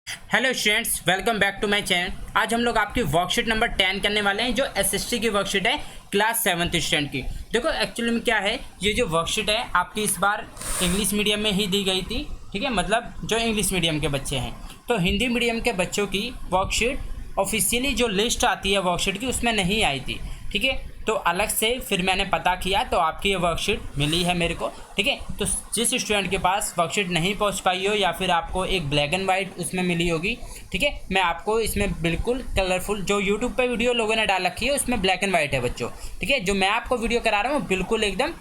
Hello students, welcome back to my channel. आज हम लोग आपकी वर्कशीट नंबर 10 करने वाले हैं, जो एसएसटी की वर्कशीट है क्लास 7th स्टैंडर्ड की। देखो एक्चुअली में क्या है, ये जो वर्कशीट है आपकी इस बार इंग्लिश मीडियम में ही दी गई थी। ठीक है, मतलब जो इंग्लिश मीडियम के बच्चे हैं, तो हिंदी मीडियम के बच्चों की वर्कशीट ऑफिशियली जो लिस्ट आती है वर्कशीट की उसमें नहीं आई थी। ठीक है, तो अलग से फिर मैंने पता किया तो आपकी ये वर्कशीट मिली है मेरे को। ठीक है, तो जिस स्टूडेंट के पास वर्कशीट नहीं पहुंच पाई हो या फिर आपको एक ब्लैक एंड वाइट उसमें मिली होगी, ठीक है, मैं आपको इसमें बिल्कुल कलरफुल, जो यूट्यूब पे वीडियो लोगों ने डाल रखी है उसमें ब्लैक एंड वाइट है बच्चों। ठीक है, जो मैं आपको वीडियो करा रहा हूँ बिल्कुल एकदम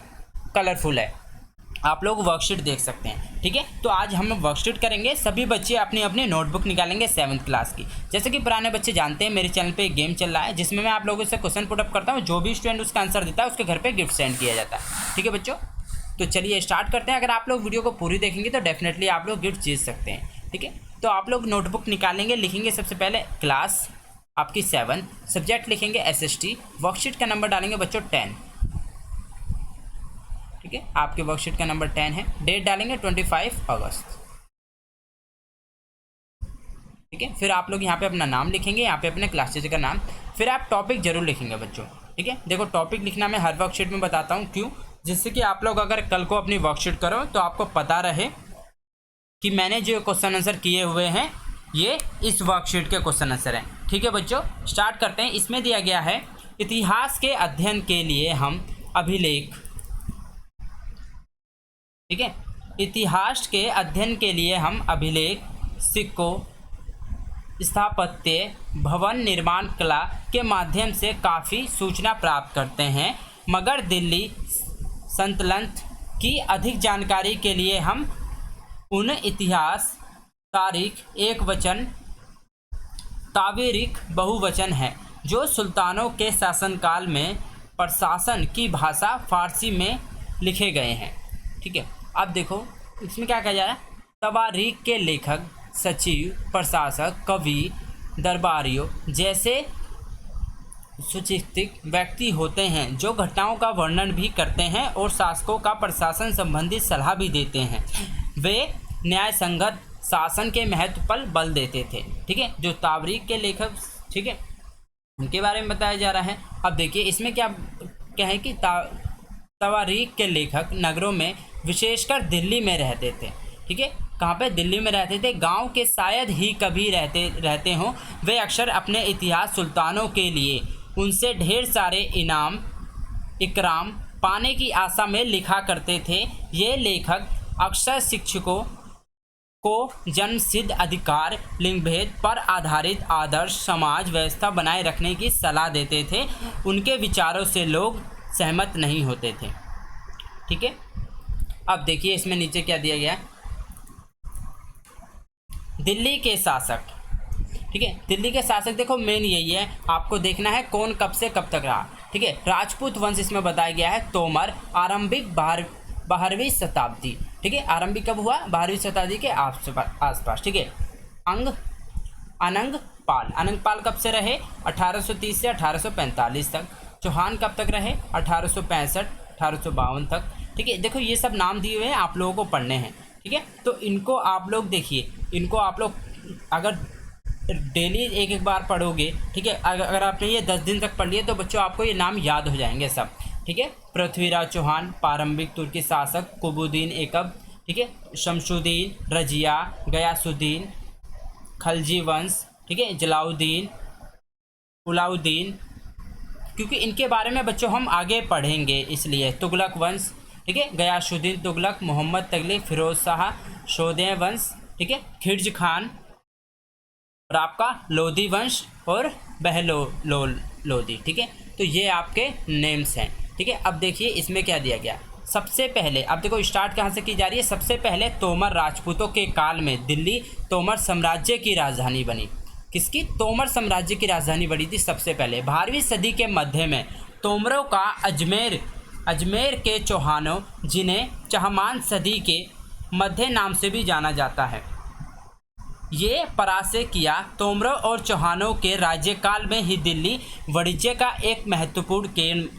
कलरफुल है, आप लोग वर्कशीट देख सकते हैं। ठीक है, तो आज हम वर्कशीट करेंगे। सभी बच्चे अपनी अपनी नोटबुक निकालेंगे 7th क्लास की। जैसे कि पुराने बच्चे जानते हैं, मेरे चैनल पे एक गेम चल रहा है जिसमें मैं आप लोगों से क्वेश्चन पुट अप करता हूँ। जो भी स्टूडेंट उसका आंसर देता है उसके घर पे गिफ्ट सेंड किया जाता है। ठीक है बच्चों, तो चलिए स्टार्ट करते हैं। अगर आप लोग वीडियो को पूरी देखेंगे तो डेफिनेटली आप लोग गिफ्ट जीत सकते हैं। ठीक है, तो आप लोग नोटबुक निकालेंगे, लिखेंगे सबसे पहले क्लास आपकी 7, सब्जेक्ट लिखेंगे SST, वर्कशीट का नंबर डालेंगे बच्चों 10। ठीक है, आपके वर्कशीट का नंबर 10 है। डेट डालेंगे 25 अगस्त। ठीक है, फिर आप लोग यहाँ पे अपना नाम लिखेंगे, यहाँ पे अपने क्लास टीचर का नाम, फिर आप टॉपिक जरूर लिखेंगे बच्चों। ठीक है, देखो टॉपिक लिखना मैं हर वर्कशीट में बताता हूँ क्यों, जिससे कि आप लोग अगर कल को अपनी वर्कशीट करो तो आपको पता रहे कि मैंने जो क्वेश्चन आंसर किए हुए हैं ये इस वर्कशीट के क्वेश्चन आंसर हैं। ठीक है बच्चों, स्टार्ट करते हैं। इसमें दिया गया है इतिहास के अध्ययन के लिए हम अभिलेख। ठीक है, इतिहास के अध्ययन के लिए हम अभिलेख, सिक्कों, स्थापत्य, भवन निर्माण कला के माध्यम से काफ़ी सूचना प्राप्त करते हैं, मगर दिल्ली सल्तनत की अधिक जानकारी के लिए हम उन इतिहास, तारीख एक वचन, तारीख बहुवचन है जो सुल्तानों के शासनकाल में प्रशासन की भाषा फारसी में लिखे गए हैं। ठीक है, अब देखो इसमें क्या कहा जा रहा है, तवारीख के लेखक, सचिव, प्रशासक, कवि, दरबारियों जैसे सुचिस्तिक व्यक्ति होते हैं जो घटनाओं का वर्णन भी करते हैं और शासकों का प्रशासन संबंधी सलाह भी देते हैं। वे न्याय संगत शासन के महत्व पर बल देते थे। ठीक है, जो तारीख के लेखक, ठीक है, उनके बारे में बताया जा रहा है। अब देखिए इसमें क्या है कि तवारीख के लेखक नगरों में, विशेषकर दिल्ली में रहते थे। ठीक है, कहाँ पे? दिल्ली में रहते थे। गांव के शायद ही कभी रहते हों। वे अक्सर अपने इतिहास सुल्तानों के लिए उनसे ढेर सारे इनाम इकराम पाने की आशा में लिखा करते थे। ये लेखक अक्सर शिक्षकों को जन्मसिद्ध अधिकार, लिंगभेद पर आधारित आदर्श समाज व्यवस्था बनाए रखने की सलाह देते थे। उनके विचारों से लोग सहमत नहीं होते थे। ठीक है, अब देखिए इसमें नीचे क्या दिया गया है, दिल्ली के शासक। ठीक है, दिल्ली के शासक देखो मेन यही है, आपको देखना है कौन कब से कब तक रहा। ठीक है, राजपूत वंश इसमें बताया गया है। तोमर, आरंभिक 12वीं शताब्दी। ठीक है, आरंभिक कब हुआ? 12वीं शताब्दी के आसपास। ठीक है, अनंग पाल कब से रहे? 1830 से 1845 तक। चौहान कब तक रहे? 1865 1852 तक। ठीक है, देखो ये सब नाम दिए हुए हैं, आप लोगों को पढ़ने हैं। ठीक है, तो इनको आप लोग देखिए, इनको आप लोग अगर डेली एक एक बार पढ़ोगे, ठीक है, अगर आपने ये 10 दिन तक पढ़ लिए तो बच्चों आपको ये नाम याद हो जाएंगे सब। ठीक है, पृथ्वीराज चौहान, प्रारंभिक तुर्की शासक, कुबुद्दीन ऐबक, ठीक है, शमसुद्दीन, रजिया, गयासुद्दीन, खलजी वंश, ठीक है, जलाउद्दीन, अलाउद्दीन, क्योंकि इनके बारे में बच्चों हम आगे पढ़ेंगे इसलिए। तुगलक वंश, ठीक है, गयासुद्दीन तुगलक, मोहम्मद तगलिक, फिरोज शाह, सोदे वंश, ठीक है, खिलजी खान, और आपका लोधी वंश और लोधी। ठीक है, तो ये आपके नेम्स हैं। ठीक है, अब देखिए इसमें क्या दिया गया। सबसे पहले अब देखो स्टार्ट कहाँ से की जा रही है। सबसे पहले तोमर राजपूतों के काल में दिल्ली तोमर साम्राज्य की राजधानी बनी। किसकी? तोमर साम्राज्य की राजधानी बनी थी सबसे पहले। 12वीं सदी के मध्य में तोमरों का अजमेर के चौहानों, जिन्हें चहमान सदी के मध्य नाम से भी जाना जाता है, ये पराजय किया। तोमरों और चौहानों के राज्यकाल में ही दिल्ली वाणिज्य का एक महत्वपूर्ण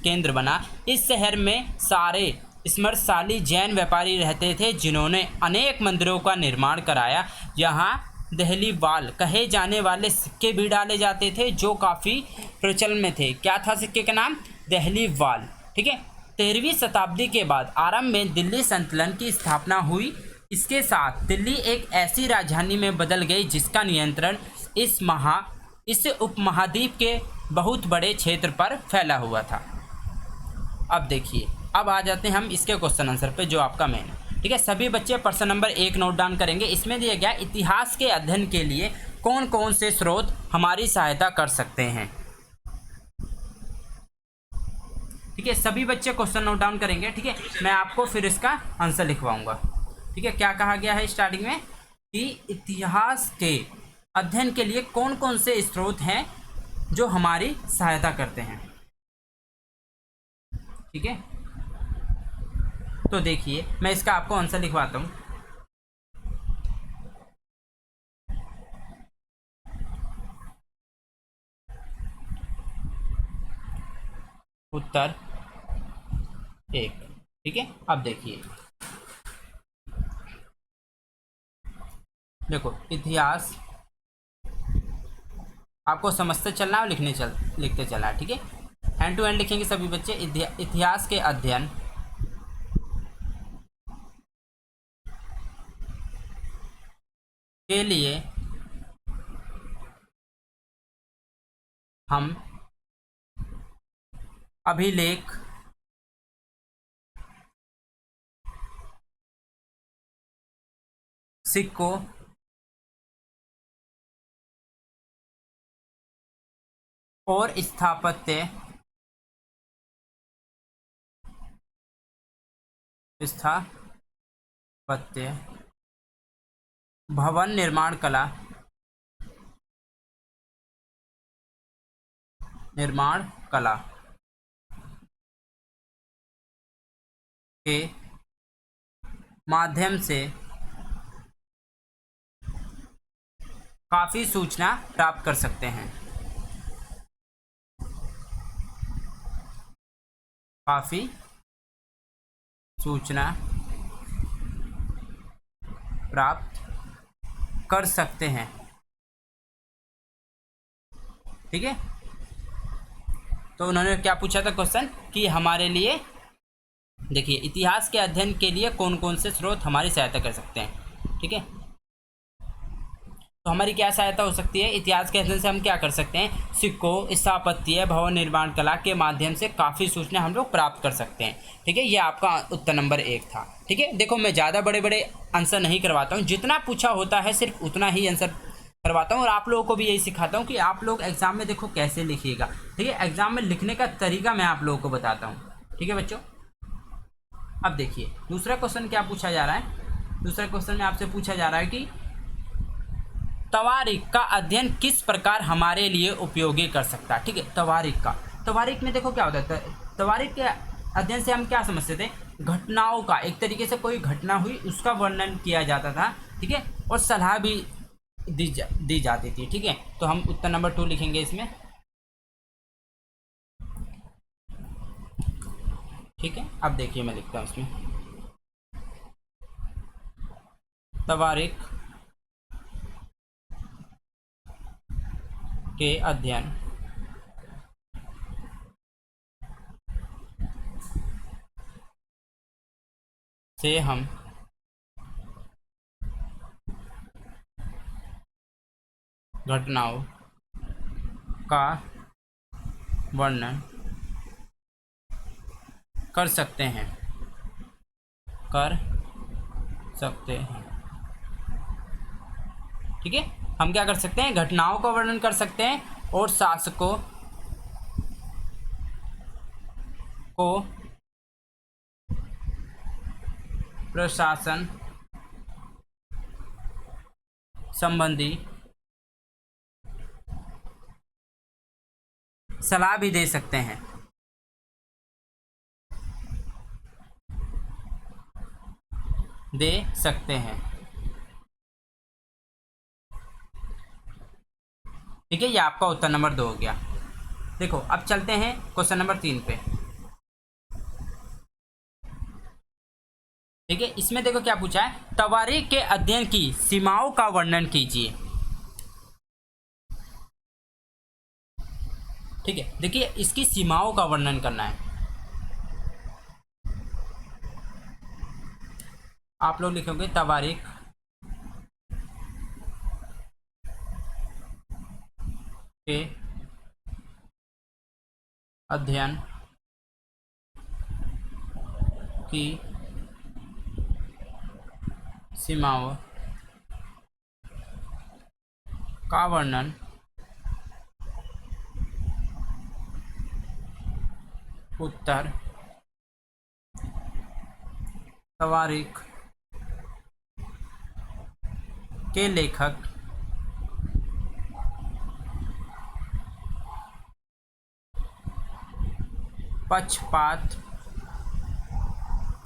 केंद्र बना। इस शहर में सारे स्मृतिशाली जैन व्यापारी रहते थे जिन्होंने अनेक मंदिरों का निर्माण कराया। यहाँ दहलीवाल कहे जाने वाले सिक्के भी डाले जाते थे जो काफ़ी प्रचलन में थे। क्या था सिक्के का नाम? दहलीवाल। ठीक है। 13वीं शताब्दी के बाद आरंभ में दिल्ली संतुलन की स्थापना हुई। इसके साथ दिल्ली एक ऐसी राजधानी में बदल गई जिसका नियंत्रण इस उपमहाद्वीप के बहुत बड़े क्षेत्र पर फैला हुआ था। अब देखिए, अब आ जाते हैं हम इसके क्वेश्चन आंसर पे जो आपका मेन है। ठीक है, सभी बच्चे प्रश्न नंबर 1 नोट डाउन करेंगे। इसमें दिया गया इतिहास के अध्ययन के लिए कौन कौन से स्रोत हमारी सहायता कर सकते हैं। ठीक है, सभी बच्चे क्वेश्चन नोट डाउन करेंगे। ठीक है, मैं आपको फिर इसका आंसर लिखवाऊंगा। ठीक है, क्या कहा गया है स्टार्टिंग में कि इतिहास के अध्ययन के लिए कौन कौन से स्रोत हैं जो हमारी सहायता करते हैं। ठीक है, तो देखिए मैं इसका आपको आंसर लिखवाता हूं। उत्तर 1। ठीक है, अब देखिए, देखो इतिहास आपको समझते चलना और लिखते चलना है। ठीक है, हैंड टू हैंड लिखेंगे सभी बच्चे। इतिहास के अध्ययन के लिए हम अभिलेख, सिक्कों, और स्थापत्य भवन निर्माण कला के माध्यम से काफ़ी सूचना प्राप्त कर सकते हैं। काफ़ी सूचना प्राप्त कर सकते हैं। ठीक है, तो उन्होंने क्या पूछा था क्वेश्चन कि हमारे लिए, देखिए इतिहास के अध्ययन के लिए कौन कौन से स्रोत हमारी सहायता कर सकते हैं। ठीक है, तो हमारी क्या सहायता हो सकती है इतिहास के अध्ययन से? हम क्या कर सकते हैं? सिक्कों, स्थापत्य, भवन निर्माण कला के माध्यम से काफ़ी सूचना हम लोग प्राप्त कर सकते हैं। ठीक है, ये आपका उत्तर नंबर 1 था। ठीक है, देखो मैं ज़्यादा बड़े बड़े आंसर नहीं करवाता हूँ, जितना पूछा होता है सिर्फ उतना ही आंसर करवाता हूँ, और आप लोगों को भी यही सिखाता हूँ कि आप लोग एग्जाम में देखो कैसे लिखिएगा। ठीक है, एग्जाम में लिखने का तरीका मैं आप लोगों को बताता हूँ। ठीक है बच्चों, अब देखिए दूसरा क्वेश्चन क्या पूछा जा रहा है। दूसरा क्वेश्चन में आपसे पूछा जा रहा है कि तवारीख का अध्ययन किस प्रकार हमारे लिए उपयोगी कर सकता है। ठीक है, तवारीख में देखो क्या होता है, तवारीख के अध्ययन से हम क्या समझते थे? घटनाओं का, एक तरीके से कोई घटना हुई उसका वर्णन किया जाता था। ठीक है, और सलाह भी दी जाती थी। ठीक है, तो हम उत्तर नंबर 2 लिखेंगे इसमें। ठीक है, अब देखिए मैं लिखता हूँ इसमें, तवारीख के अध्ययन से हम घटनाओं का वर्णन कर सकते हैं। ठीक है, हम क्या कर सकते हैं? घटनाओं का वर्णन कर सकते हैं और शासकों को प्रशासन संबंधी सलाह भी दे सकते हैं। ठीक है, ये आपका उत्तर नंबर 2 हो गया। देखो अब चलते हैं क्वेश्चन नंबर 3 पे। ठीक है, इसमें देखो क्या पूछा है, तवारीख के अध्ययन की सीमाओं का वर्णन कीजिए। ठीक है, देखिए इसकी सीमाओं का वर्णन करना है। आप लोग लिखोगे तवारीख के अध्ययन की सीमाओं का वर्णन उत्तर तवारीख के लेखक पक्षपात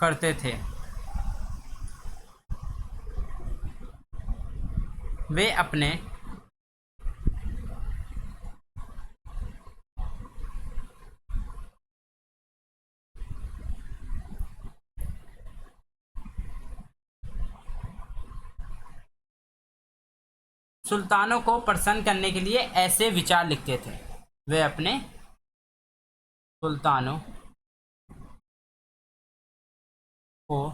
करते थे। वे अपने सुल्तानों को प्रसन्न करने के लिए ऐसे विचार लिखते थे। वे अपने सुल्तानों को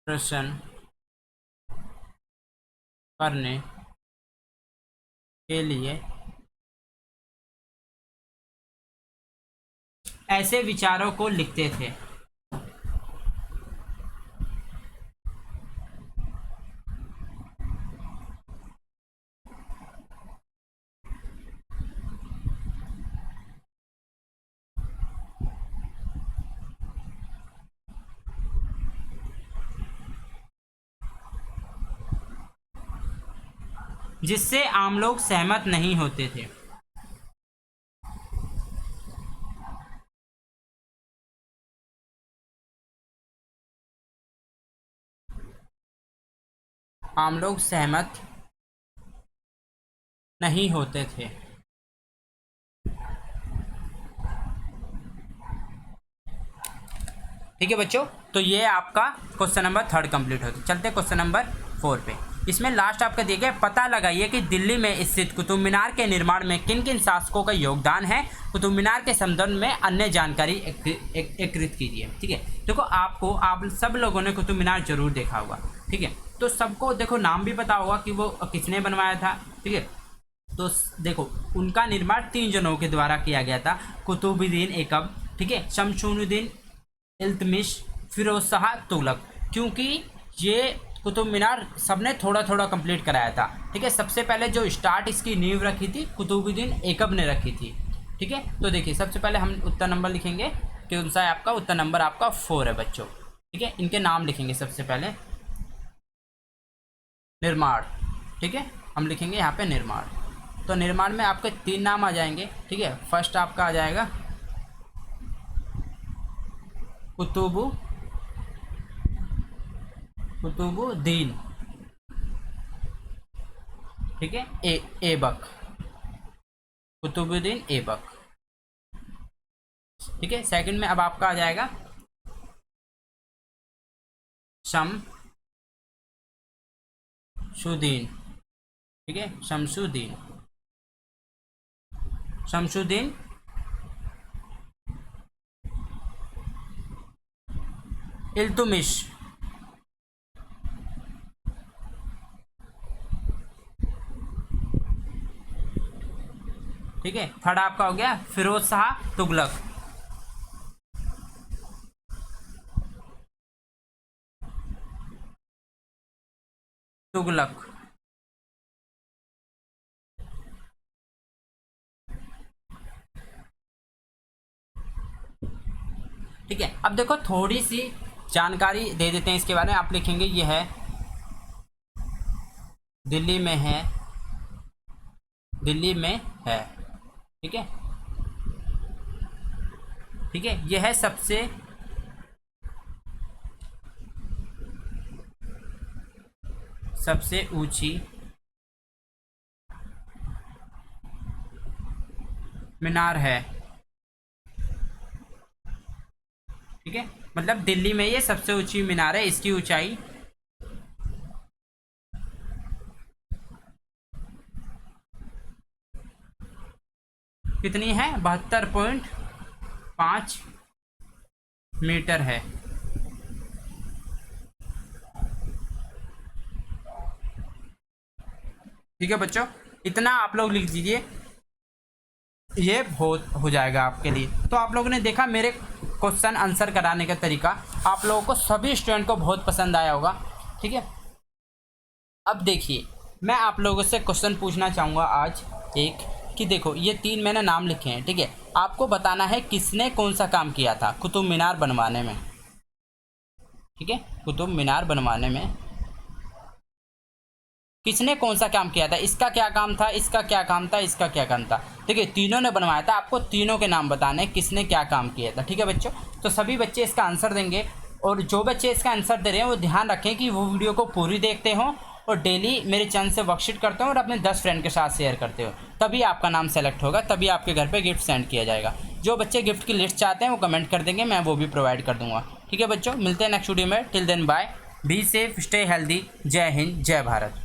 प्रसन्न करने के लिए ऐसे विचारों को लिखते थे। जिससे आम लोग सहमत नहीं होते थे। आम लोग सहमत नहीं होते थे। ठीक है बच्चों, तो ये आपका क्वेश्चन नंबर 3 कंप्लीट होता है। चलते क्वेश्चन नंबर 4 पे। इसमें लास्ट आपका दिया गया, पता लगाइए कि दिल्ली में स्थित कुतुब मीनार के निर्माण में किन किन शासकों का योगदान है। कुतुब मीनार के संदर्भ में अन्य जानकारी एकत्रित कीजिए। ठीक है, देखो आप सब लोगों ने कुतुब मीनार जरूर देखा होगा। ठीक है, तो सबको देखो नाम भी पता होगा कि वो किसने बनवाया था। ठीक है, तो देखो उनका निर्माण 3 जनों के द्वारा किया गया था, कुतुबुद्दीन ऐबक, ठीक है, शमशुद्दीन इल्तमिश, फिरोज शाह तुगलक। क्योंकि ये कुतुब मीनार सबने थोड़ा थोड़ा कंप्लीट कराया था। ठीक है, सबसे पहले जो स्टार्ट इसकी नींव रखी थी कुतुबुद्दीन ऐबक ने रखी थी। ठीक है, तो देखिए सबसे पहले हम उत्तर नंबर लिखेंगे कि कौन सा है आपका उत्तर नंबर आपका 4 है बच्चों। ठीक है, इनके नाम लिखेंगे सबसे पहले। निर्माण, ठीक है, हम लिखेंगे यहाँ पे निर्माण। तो निर्माण में आपके 3 नाम आ जाएंगे। ठीक है, फर्स्ट आपका आ जाएगा कुतुबुद्दीन, ठीक है, ऐबक, कुतुबुद्दीन ऐबक। ठीक है, सेकंड में अब आपका आ जाएगा शमशुद्दीन। ठीक है, शमशुद्दीन इल्तुमिश। ठीक है, थर्ड आपका हो गया फिरोज शाह तुगलक। तुगलक, ठीक है। अब देखो थोड़ी सी जानकारी दे देते हैं इसके बारे में। आप लिखेंगे ये है दिल्ली में है, दिल्ली में है। ठीक है, ठीक है, यह है सबसे ऊंची मीनार है। ठीक है, मतलब दिल्ली में ये सबसे ऊंची मीनार है, इसकी ऊंचाई कितनी है? 72.5 मीटर है। ठीक है बच्चों, इतना आप लोग लिख दीजिए, ये बहुत हो जाएगा आपके लिए। तो आप लोगों ने देखा मेरे क्वेश्चन आंसर कराने का तरीका, आप लोगों को सभी स्टूडेंट को बहुत पसंद आया होगा। ठीक है, अब देखिए मैं आप लोगों से क्वेश्चन पूछना चाहूँगा आज एक, कि देखो ये 3 मैंने नाम लिखे हैं। ठीक है, आपको बताना है किसने कौन सा काम किया था कुतुब मीनार बनवाने में। ठीक है, कुतुब मीनार बनवाने में किसने कौन सा काम किया था, इसका क्या काम था, इसका क्या काम था, इसका क्या काम था। ठीक है, तीनों ने बनवाया था, आपको तीनों के नाम बताने हैं किसने क्या काम किया था। ठीक है बच्चों, तो सभी बच्चे इसका आंसर देंगे, और जो बच्चे इसका आंसर दे रहे हैं वो ध्यान रखें कि वो वीडियो को पूरी देखते हों और डेली मेरे चैनल से वर्कशीट करते हो और अपने 10 फ्रेंड के साथ शेयर करते हो, तभी आपका नाम सेलेक्ट होगा, तभी आपके घर पे गिफ्ट सेंड किया जाएगा। जो बच्चे गिफ्ट की लिस्ट चाहते हैं वो कमेंट कर देंगे, मैं वो भी प्रोवाइड कर दूंगा। ठीक है बच्चों, मिलते हैं नेक्स्ट वीडियो में। Till then bye, be safe, stay healthy. जय हिंद, जय भारत।